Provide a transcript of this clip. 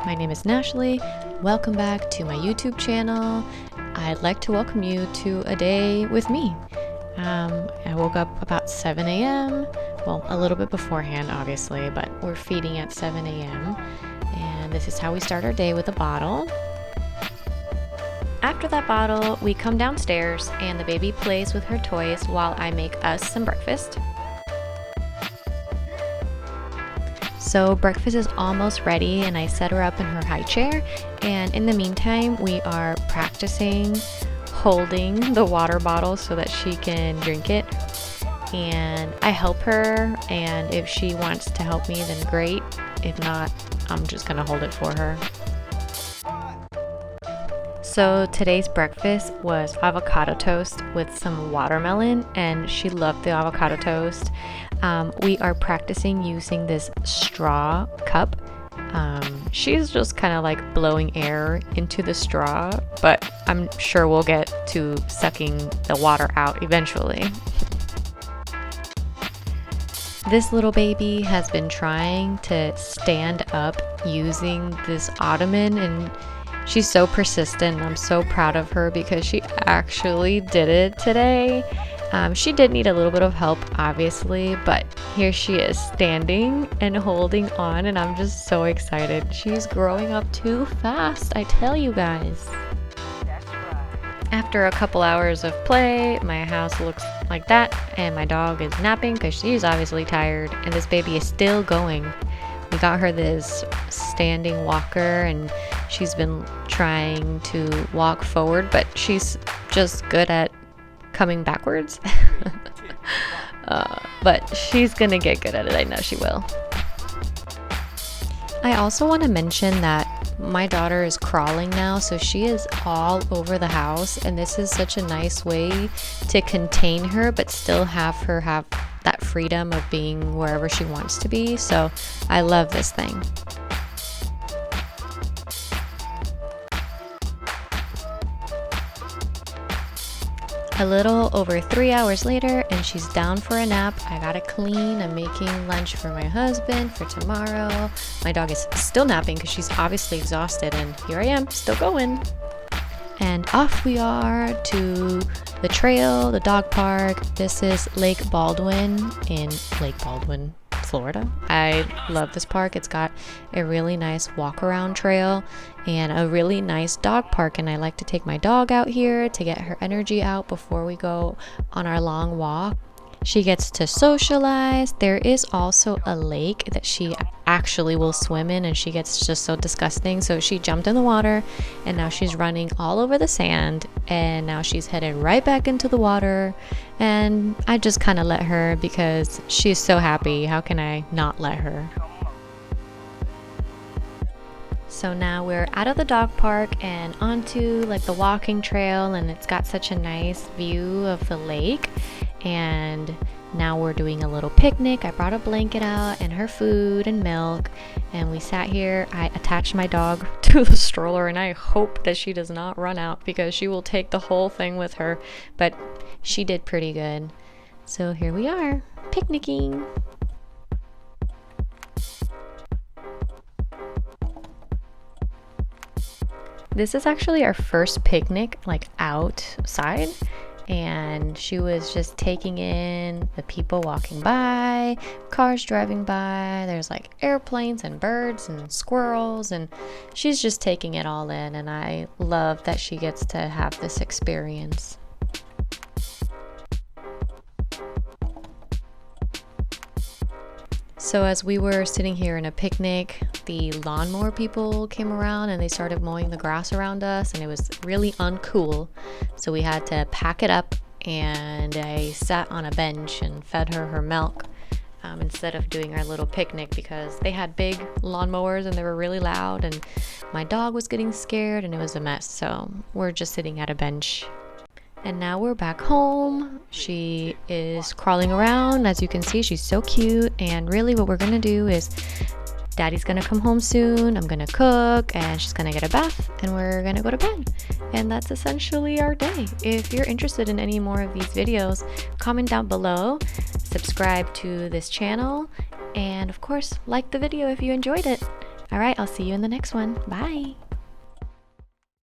My name is Nashlie. Welcome back to my YouTube channel. I'd like to welcome you to a day with me. I woke up about 7 a.m. Well, a little bit beforehand, obviously, but we're feeding at 7 a.m. And this is how we start our day, with a bottle. After that bottle, we come downstairs and the baby plays with her toys while I make us some breakfast. So breakfast is almost ready and I set her up in her high chair, and in the meantime we are practicing holding the water bottle so that she can drink it, and I help her, and if she wants to help me then great, if not I'm just gonna hold it for her. So today's breakfast was avocado toast with some watermelon, and she loved the avocado toast. We are practicing using this straw cup. She's just kind of like blowing air into the straw, but I'm sure we'll get to sucking the water out eventually. This little baby has been trying to stand up using this ottoman, and she's so persistent. I'm so proud of her because she actually did it today. She did need a little bit of help, obviously, but here she is standing and holding on, and I'm just so excited. She's growing up too fast, I tell you guys. After a couple hours of play, my house looks like that, and my dog is napping because she's obviously tired, and this baby is still going. We got her this standing walker, and she's been trying to walk forward, but she's just good at coming backwards. But she's gonna get good at it, I know she will. I also want to mention that my daughter is crawling now, so she is all over the house, and this is such a nice way to contain her but still have her have that freedom of being wherever she wants to be. So I love this thing. A little over 3 hours later, and she's down for a nap. I gotta clean. I'm making lunch for my husband for tomorrow. My dog is still napping because she's obviously exhausted, and here I am, still going. And off we are to the trail, the dog park. This is Lake Baldwin in Lake Baldwin, Florida. I love this park. It's got a really nice walk around trail and a really nice dog park, and I like to take my dog out here to get her energy out before we go on our long walk. She gets to socialize. There is also a lake that she actually will swim in, and she gets just so disgusting, so she jumped in the water and now she's running all over the sand, and now she's headed right back into the water, and I just kind of let her because she's so happy. How can I not let her? So now we're out of the dog park and onto like the walking trail, and it's got such a nice view of the lake, and now we're doing a little picnic. I brought a blanket out and her food and milk, and we sat here. I attached my dog to the stroller, and I hope that she does not run out because she will take the whole thing with her, but she did pretty good. So here we are, picnicking. This is actually our first picnic like outside, and she was just taking in the people walking by, cars driving by. There's like airplanes and birds and squirrels, and she's just taking it all in, and I love that she gets to have this experience. So as we were sitting here in a picnic, the lawnmower people came around and they started mowing the grass around us, and it was really uncool. So we had to pack it up, and I sat on a bench and fed her her milk instead of doing our little picnic because they had big lawnmowers and they were really loud, and my dog was getting scared and it was a mess. So we're just sitting at a bench. And now we're back home. She is crawling around. As you can see, she's so cute. And really what we're gonna do is Daddy's gonna come home soon. I'm gonna cook, and she's gonna get a bath, and we're gonna go to bed. And that's essentially our day. If you're interested in any more of these videos, comment down below, subscribe to this channel, and of course, like the video if you enjoyed it. All right, I'll see you in the next one. Bye.